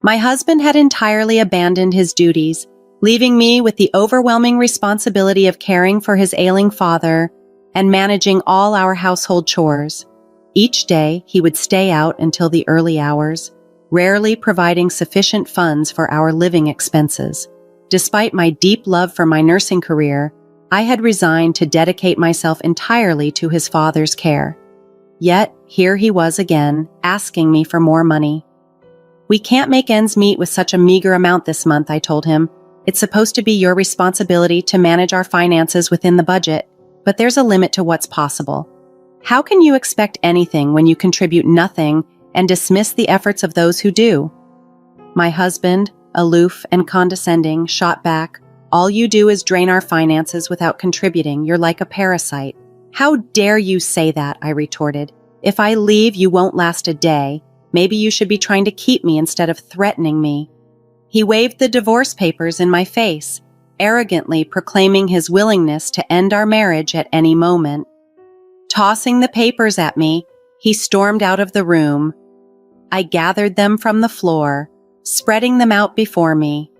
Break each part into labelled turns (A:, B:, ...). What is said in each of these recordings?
A: My husband had entirely abandoned his duties, leaving me with the overwhelming responsibility of caring for his ailing father and managing all our household chores. Each day, he would stay out until the early hours, rarely providing sufficient funds for our living expenses. Despite my deep love for my nursing career, I had resigned to dedicate myself entirely to his father's care. Yet, here he was again, asking me for more money. "We can't make ends meet with such a meager amount this month," I told him. "It's supposed to be your responsibility to manage our finances within the budget, but there's a limit to what's possible. How can you expect anything when you contribute nothing and dismiss the efforts of those who do?" My husband, aloof and condescending, shot back, "All you do is drain our finances without contributing. You're like a parasite." "How dare you say that?" I retorted. "If I leave, you won't last a day. Maybe you should be trying to keep me instead of threatening me." He waved the divorce papers in my face, arrogantly proclaiming his willingness to end our marriage at any moment. Tossing the papers at me, he stormed out of the room. I gathered them from the floor, spreading them out before me.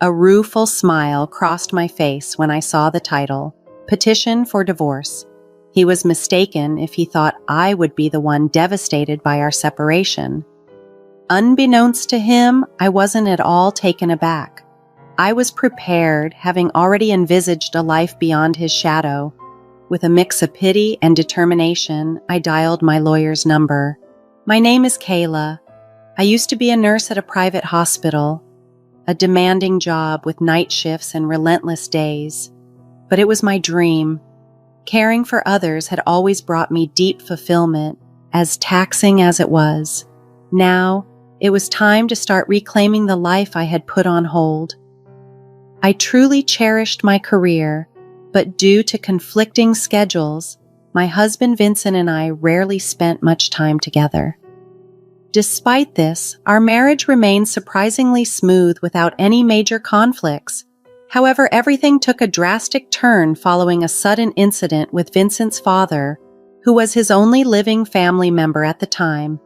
A: A rueful smile crossed my face when I saw the title, Petition for Divorce. He was mistaken if he thought I would be the one devastated by our separation. Unbeknownst to him, I wasn't at all taken aback. I was prepared, having already envisaged a life beyond his shadow. With a mix of pity and determination, I dialed my lawyer's number. "My name is Kayla. I used to be a nurse at a private hospital, a demanding job with night shifts and relentless days. But it was my dream. Caring for others had always brought me deep fulfillment, as taxing as it was. Now, it was time to start reclaiming the life I had put on hold. I truly cherished my career, but due to conflicting schedules, my husband Vincent and I rarely spent much time together. Despite this, our marriage remained surprisingly smooth without any major conflicts. However, everything took a drastic turn following a sudden incident with Vincent's father, who was his only living family member at the time.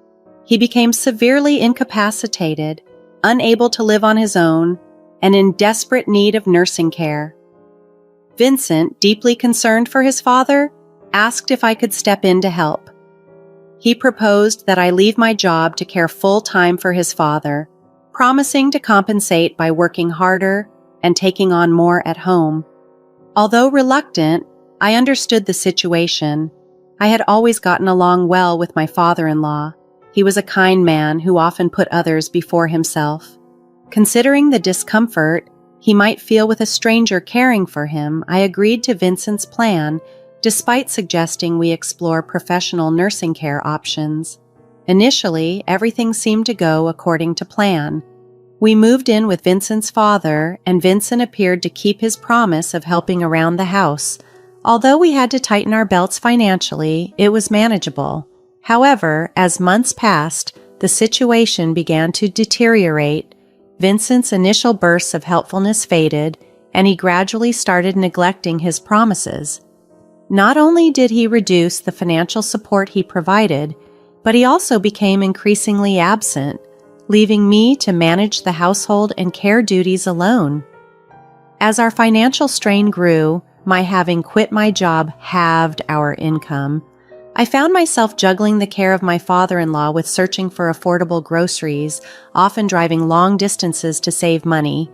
A: He became severely incapacitated, unable to live on his own, and in desperate need of nursing care. Vincent, deeply concerned for his father, asked if I could step in to help. He proposed that I leave my job to care full-time for his father, promising to compensate by working harder and taking on more at home. Although reluctant, I understood the situation. I had always gotten along well with my father-in-law. He was a kind man who often put others before himself. Considering the discomfort he might feel with a stranger caring for him, I agreed to Vincent's plan, despite suggesting we explore professional nursing care options. Initially, everything seemed to go according to plan. We moved in with Vincent's father, and Vincent appeared to keep his promise of helping around the house. Although we had to tighten our belts financially, it was manageable. However, as months passed, the situation began to deteriorate. Vincent's initial bursts of helpfulness faded, and he gradually started neglecting his promises. Not only did he reduce the financial support he provided, but he also became increasingly absent, leaving me to manage the household and care duties alone. As our financial strain grew, my having quit my job halved our income. I found myself juggling the care of my father-in-law with searching for affordable groceries, often driving long distances to save money.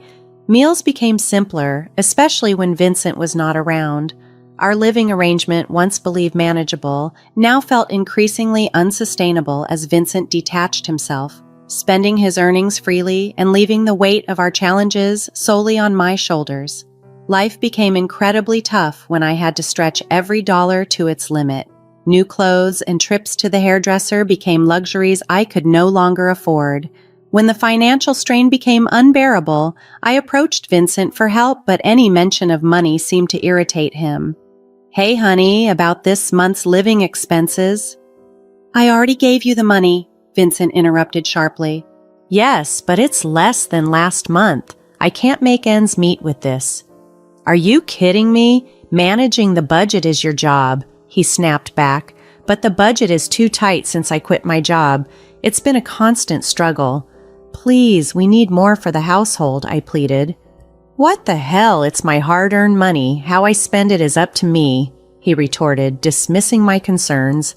A: Meals became simpler, especially when Vincent was not around. Our living arrangement, once believed manageable, now felt increasingly unsustainable as Vincent detached himself, spending his earnings freely and leaving the weight of our challenges solely on my shoulders. Life became incredibly tough when I had to stretch every dollar to its limit. New clothes and trips to the hairdresser became luxuries I could no longer afford. When the financial strain became unbearable, I approached Vincent for help, but any mention of money seemed to irritate him. "Hey, honey, about this month's living expenses." "I already gave you the money," Vincent interrupted sharply. "Yes, but it's less than last month. I can't make ends meet with this." "Are you kidding me? Managing the budget is your job," he snapped back. "But the budget is too tight since I quit my job. It's been a constant struggle. "Please, we need more for the household," I pleaded. "What the hell? It's my hard-earned money. How I spend it is up to me," he retorted, dismissing my concerns.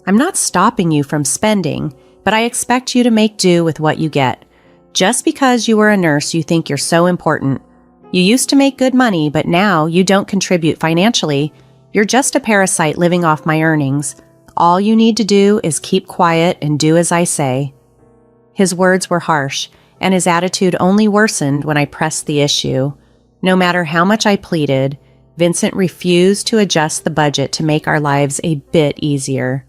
A: "I'm not stopping you from spending, but I expect you to make do with what you get. Just because you were a nurse, you think you're so important. You used to make good money, but now you don't contribute financially. You're just a parasite living off my earnings. All you need to do is keep quiet and do as I say." His words were harsh, and his attitude only worsened when I pressed the issue. No matter how much I pleaded, Vincent refused to adjust the budget to make our lives a bit easier.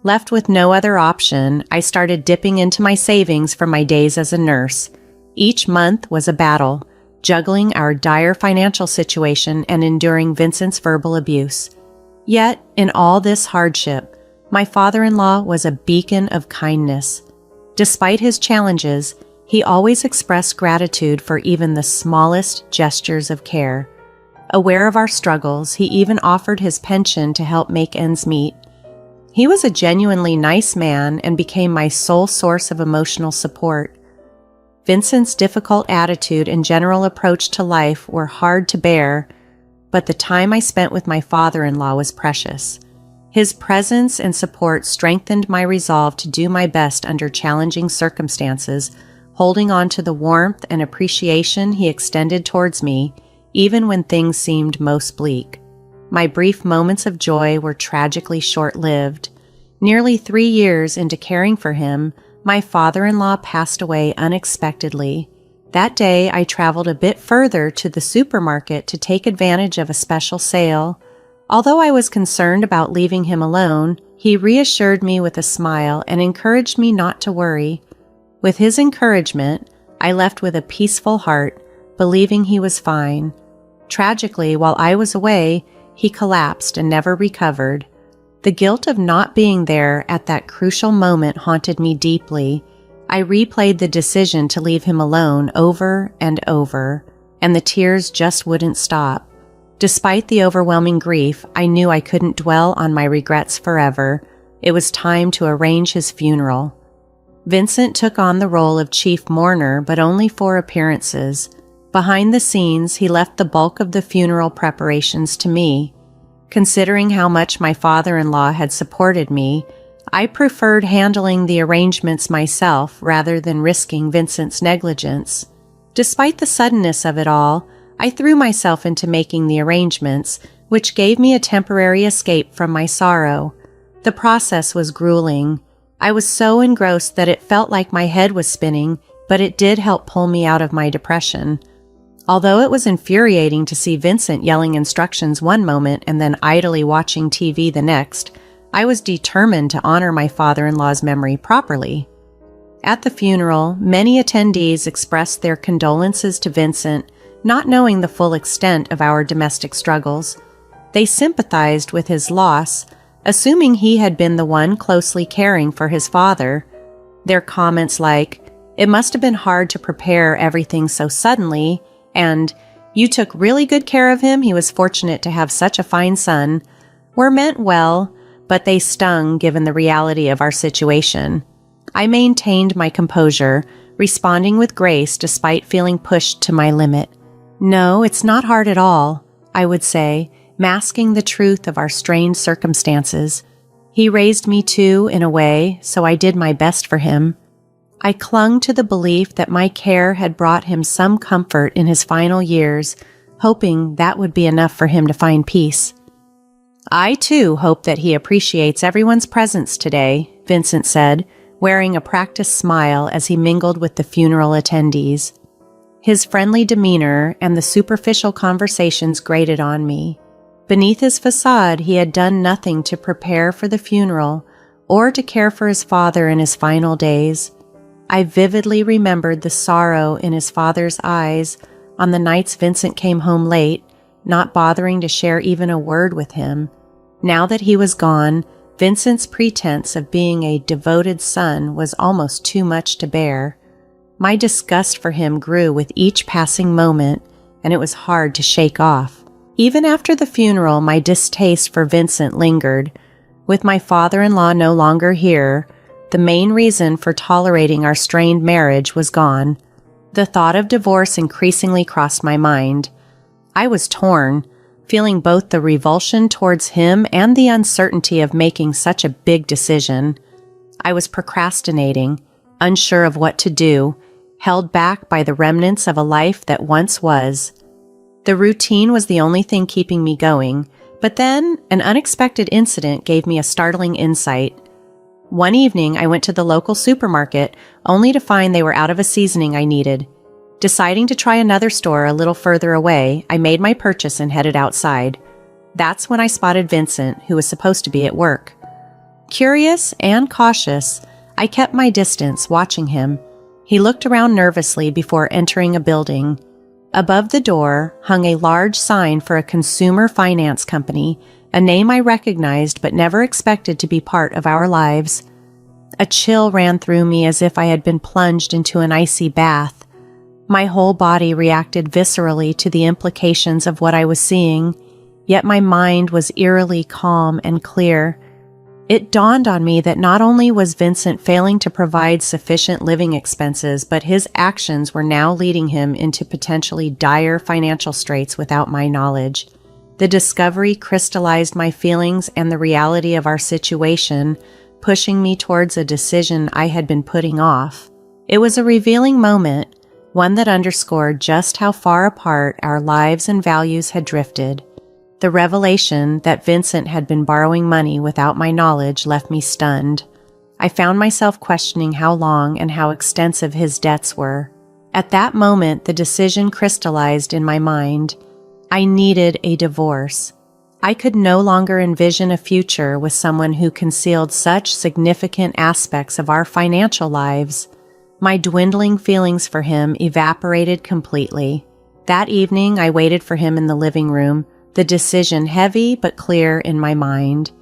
A: Left with no other option, I started dipping into my savings from my days as a nurse. Each month was a battle, juggling our dire financial situation and enduring Vincent's verbal abuse. Yet, in all this hardship, my father-in-law was a beacon of kindness. Despite his challenges, he always expressed gratitude for even the smallest gestures of care. Aware of our struggles, he even offered his pension to help make ends meet. He was a genuinely nice man and became my sole source of emotional support. Vincent's difficult attitude and general approach to life were hard to bear, but the time I spent with my father-in-law was precious. His presence and support strengthened my resolve to do my best under challenging circumstances, holding on to the warmth and appreciation he extended towards me, even when things seemed most bleak. My brief moments of joy were tragically short-lived. Nearly 3 years into caring for him, my father-in-law passed away unexpectedly. That day, I traveled a bit further to the supermarket to take advantage of a special sale. Although I was concerned about leaving him alone, he reassured me with a smile and encouraged me not to worry. With his encouragement, I left with a peaceful heart, believing he was fine. Tragically, while I was away, he collapsed and never recovered. The guilt of not being there at that crucial moment haunted me deeply. I replayed the decision to leave him alone over and over, and the tears just wouldn't stop. Despite the overwhelming grief, I knew I couldn't dwell on my regrets forever. It was time to arrange his funeral. Vincent took on the role of chief mourner, but only for appearances. Behind the scenes, he left the bulk of the funeral preparations to me. Considering how much my father-in-law had supported me, I preferred handling the arrangements myself rather than risking Vincent's negligence. Despite the suddenness of it all, I threw myself into making the arrangements, which gave me a temporary escape from my sorrow. The process was grueling. I was so engrossed that it felt like my head was spinning, but it did help pull me out of my depression. Although it was infuriating to see Vincent yelling instructions one moment and then idly watching TV the next, I was determined to honor my father-in-law's memory properly. At the funeral, many attendees expressed their condolences to Vincent, not knowing the full extent of our domestic struggles. They sympathized with his loss, assuming he had been the one closely caring for his father. Their comments like, "It must have been hard to prepare everything so suddenly," and "You took really good care of him, he was fortunate to have such a fine son," were meant well, but they stung given the reality of our situation. I maintained my composure, responding with grace despite feeling pushed to my limit. "No, it's not hard at all," I would say, masking the truth of our strained circumstances. "He raised me too, in a way, so I did my best for him." I clung to the belief that my care had brought him some comfort in his final years, hoping that would be enough for him to find peace. "I too hope that he appreciates everyone's presence today," Vincent said, wearing a practiced smile as he mingled with the funeral attendees. His friendly demeanor and the superficial conversations grated on me. Beneath his facade, he had done nothing to prepare for the funeral or to care for his father in his final days. I vividly remembered the sorrow in his father's eyes on the nights Vincent came home late, not bothering to share even a word with him. Now that he was gone, Vincent's pretense of being a devoted son was almost too much to bear. My disgust for him grew with each passing moment, and it was hard to shake off. Even after the funeral, my distaste for Vincent lingered. With my father-in-law no longer here, The main reason for tolerating our strained marriage was gone. The thought of divorce increasingly crossed my mind. I was torn, feeling both the revulsion towards him and the uncertainty of making such a big decision. I was procrastinating, unsure of what to do, held back by the remnants of a life that once was. The routine was the only thing keeping me going, but then an unexpected incident gave me a startling insight. One evening, I went to the local supermarket, only to find they were out of a seasoning I needed. Deciding to try another store a little further away, I made my purchase and headed outside. That's when I spotted Vincent, who was supposed to be at work. Curious and cautious, I kept my distance, watching him. He looked around nervously before entering a building. Above the door hung a large sign for a consumer finance company, a name I recognized but never expected to be part of our lives. A chill ran through me as if I had been plunged into an icy bath. My whole body reacted viscerally to the implications of what I was seeing, yet my mind was eerily calm and clear. It dawned on me that not only was Vincent failing to provide sufficient living expenses, but his actions were now leading him into potentially dire financial straits without my knowledge. The discovery crystallized my feelings and the reality of our situation, pushing me towards a decision I had been putting off. It was a revealing moment, one that underscored just how far apart our lives and values had drifted. The revelation that Vincent had been borrowing money without my knowledge left me stunned. I found myself questioning how long and how extensive his debts were. At that moment, the decision crystallized in my mind. I needed a divorce. I could no longer envision a future with someone who concealed such significant aspects of our financial lives. My dwindling feelings for him evaporated completely. That evening, I waited for him in the living room, the decision heavy but clear in my mind.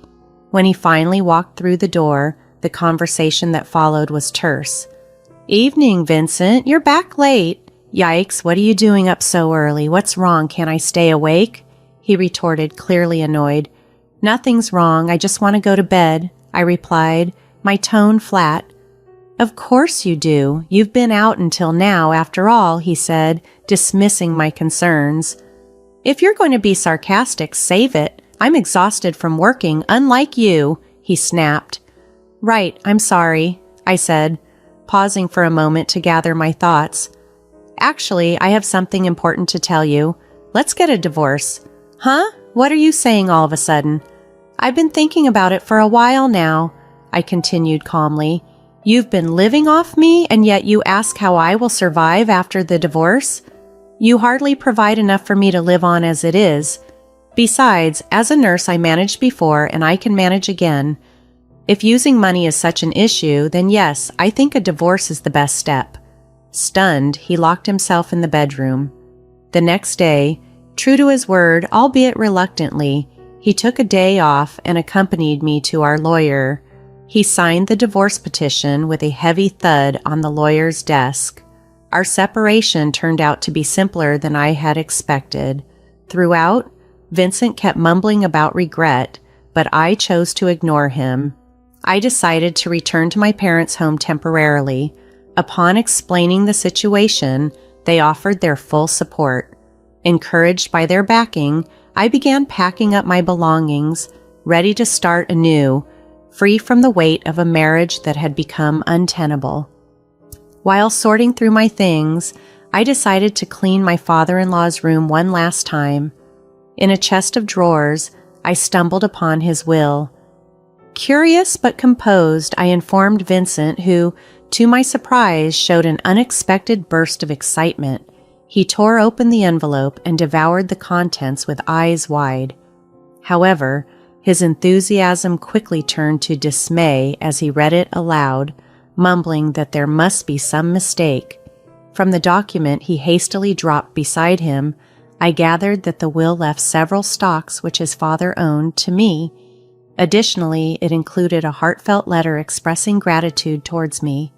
A: When he finally walked through the door, the conversation that followed was terse. "Evening, Vincent. You're back late." "Yikes, what are you doing up so early? What's wrong? Can't I stay awake?" he retorted, clearly annoyed. "Nothing's wrong. I just want to go to bed," I replied, my tone flat. "Of course you do. You've been out until now, after all," he said, dismissing my concerns. "If you're going to be sarcastic, save it. I'm exhausted from working, unlike you," he snapped. "Right, I'm sorry," I said, pausing for a moment to gather my thoughts. "Actually, I have something important to tell you. Let's get a divorce." "Huh? What are you saying all of a sudden?" "I've been thinking about it for a while now," I continued calmly. "You've been living off me, and yet you ask how I will survive after the divorce? You hardly provide enough for me to live on as it is. Besides, as a nurse, I managed before, and I can manage again. If using money is such an issue, then yes, I think a divorce is the best step." Stunned, he locked himself in the bedroom. The next day, true to his word, albeit reluctantly, he took a day off and accompanied me to our lawyer. He signed the divorce petition with a heavy thud on the lawyer's desk. Our separation turned out to be simpler than I had expected. Throughout, Vincent kept mumbling about regret, but I chose to ignore him. I decided to return to my parents' home temporarily. Upon explaining the situation, they offered their full support. Encouraged by their backing, I began packing up my belongings, ready to start anew, free from the weight of a marriage that had become untenable. While sorting through my things, I decided to clean my father-in-law's room one last time. In a chest of drawers, I stumbled upon his will. Curious but composed, I informed Vincent, who, to my surprise, showed an unexpected burst of excitement. He tore open the envelope and devoured the contents with eyes wide. However, his enthusiasm quickly turned to dismay as he read it aloud, mumbling that there must be some mistake. From the document he hastily dropped beside him, I gathered that the will left several stocks which his father owned to me. Additionally, it included a heartfelt letter expressing gratitude towards me.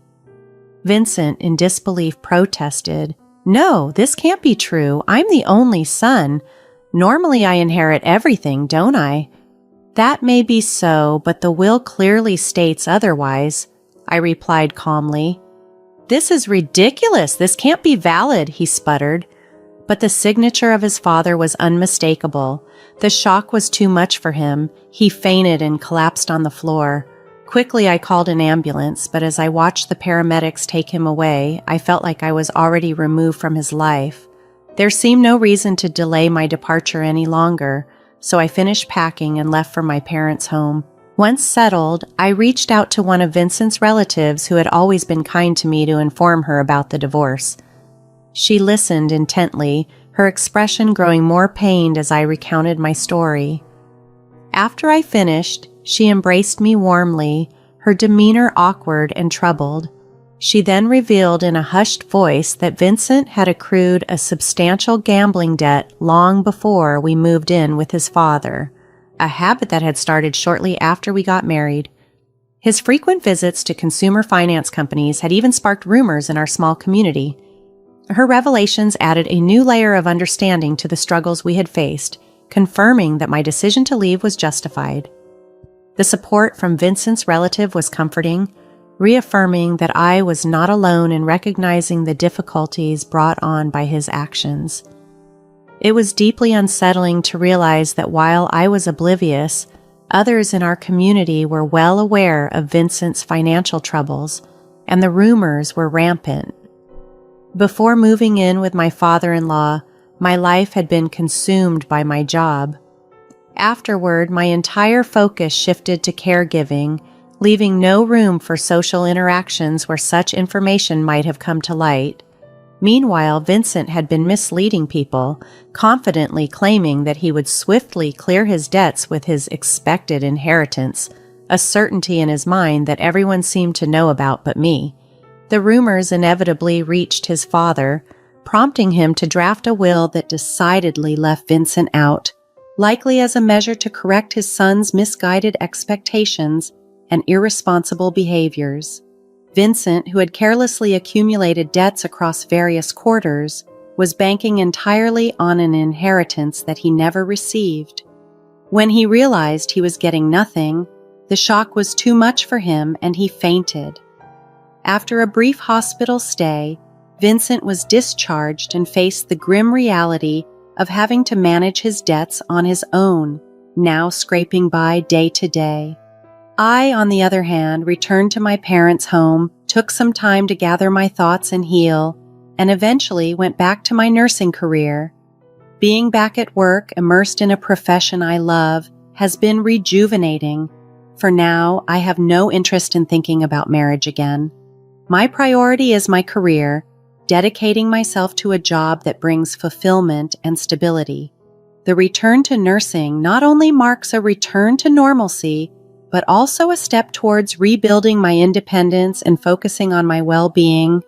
A: Vincent, in disbelief, protested, "No, this can't be true. I'm the only son. Normally I inherit everything, don't I?" "That may be so, but the will clearly states otherwise," I replied calmly. "This is ridiculous. This can't be valid," he sputtered. But the signature of his father was unmistakable. The shock was too much for him. He fainted and collapsed on the floor. Quickly, I called an ambulance, but as I watched the paramedics take him away, I felt like I was already removed from his life. There seemed no reason to delay my departure any longer, so I finished packing and left for my parents' home. Once settled, I reached out to one of Vincent's relatives who had always been kind to me to inform her about the divorce. She listened intently, her expression growing more pained as I recounted my story. After I finished, she embraced me warmly, her demeanor awkward and troubled. She then revealed in a hushed voice that Vincent had accrued a substantial gambling debt long before we moved in with his father, a habit that had started shortly after we got married. His frequent visits to consumer finance companies had even sparked rumors in our small community. Her revelations added a new layer of understanding to the struggles we had faced, confirming that my decision to leave was justified. The support from Vincent's relative was comforting, reaffirming that I was not alone in recognizing the difficulties brought on by his actions. It was deeply unsettling to realize that while I was oblivious, others in our community were well aware of Vincent's financial troubles, and the rumors were rampant. Before moving in with my father-in-law, my life had been consumed by my job. Afterward, my entire focus shifted to caregiving, leaving no room for social interactions where such information might have come to light. Meanwhile, Vincent had been misleading people, confidently claiming that he would swiftly clear his debts with his expected inheritance, a certainty in his mind that everyone seemed to know about but me. The rumors inevitably reached his father, prompting him to draft a will that decidedly left Vincent out, likely as a measure to correct his son's misguided expectations and irresponsible behaviors. Vincent, who had carelessly accumulated debts across various quarters, was banking entirely on an inheritance that he never received. When he realized he was getting nothing, the shock was too much for him and he fainted. After a brief hospital stay, Vincent was discharged and faced the grim reality of having to manage his debts on his own, now scraping by day to day. I, on the other hand, returned to my parents' home, took some time to gather my thoughts and heal, and eventually went back to my nursing career. Being back at work, immersed in a profession I love, has been rejuvenating. For now, I have no interest in thinking about marriage again. My priority is my career, dedicating myself to a job that brings fulfillment and stability. The return to nursing not only marks a return to normalcy, but also a step towards rebuilding my independence and focusing on my well-being